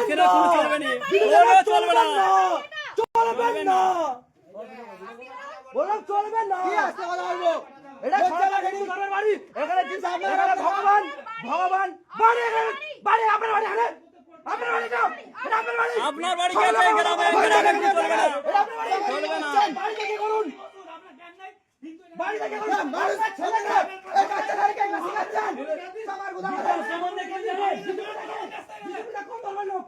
এখানে কোনো চলবে না, কোনো চলবে না, চলবে না, বললাম চলবে না। কি আসতে কথা বলবো? এটা সরকারি ধর্মের বাড়ি, এখানে চিন্তা আপনারা ভগবান ভগবান বাড়ি বাড়ি আপনার বাড়ি এখানে আপনার বাড়ি যাও, এটা আপনার বাড়ি, আপনার বাড়ি কে আছে? গ্রামে গ্রামে কোনো চলবে না, এটা আপনার বাড়ি, চলবে না। বাড়ি থেকে করুন, বাড়ি থেকে করুন, মানুষ ছেলেকে এই বাচ্চাদেরকে কাছে কাছেন আমার গোদা সম্বন্ধে কি জানে? কিছুটা কম বলবেন লোক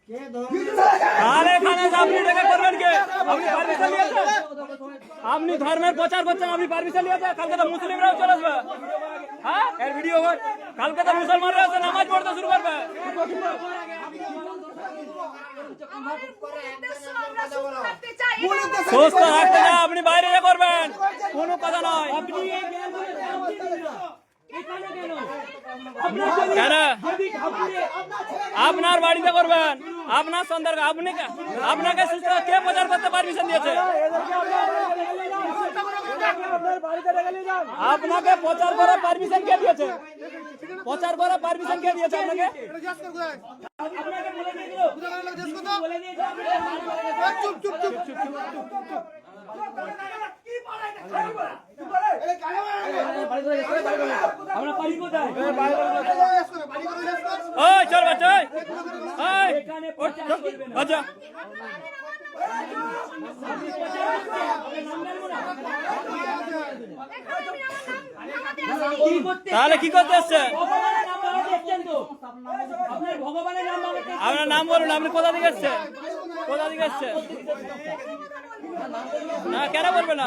কে আরে এখানে আপনি দেখে করবেন কে? আপনি পারমিশন নিয়েছেন? আপনি ধর্মের প্রচার করছেন, আপনি পারমিশন নিয়েছেন? কালকে তো মুসলিমরাও চলে আসবে, হ্যাঁ এর ভিডিও হয়, কালকে তো মুসলমানরা এসে নামাজ পড়তে শুরু করবে। সুস্থ থাকতে না, আপনি বাইরে করবেন, কোনো কথা নয়। কেন আপনার বাড়িতে করবেন, আপনার সন্তান, আপনি আপনাকে সুস্থ কে প্রচার করতে পারমিশন দিয়েছে? আপনাকে প্রচার করার পারমিশন কে দিয়েছে? প্রচার করার পারমিশন কে দিয়েছে আপনাকে? ওই চল বাচ্চা, আচ্ছা তাহলে কি করতে এসছেন? আপনার নাম বলুন, আপনি কোথা থেকে এসছেন? কোথা থেকে এসছেন? না কেন বলবে না?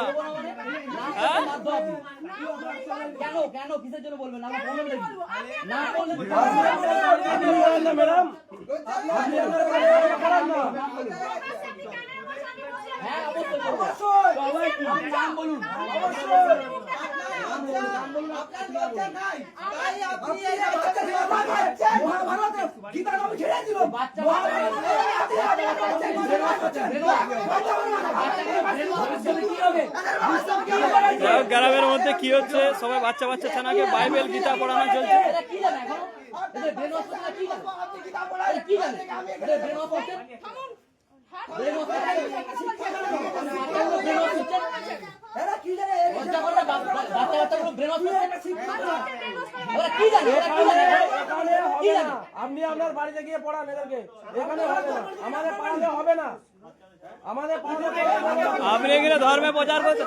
হ্যাঁ কেন কেন কিসের জন্য বলবেন না? না বললে ম্যাডাম হ্যাঁ অবশ্যই নাম বলুন, গ্রামের মধ্যে কি হচ্ছে? সবাই বাচ্চা বাচ্চা ছানাকে বাইবেল গীতা পড়ানো চলছে। আপনি আপনার বাড়িতে গিয়ে পড়ান এদেরকে, এখানে হবে না, আমাদের পাড়ালে হবে না, আমাদের আপনি এখানে ধর্মে প্রচার করতে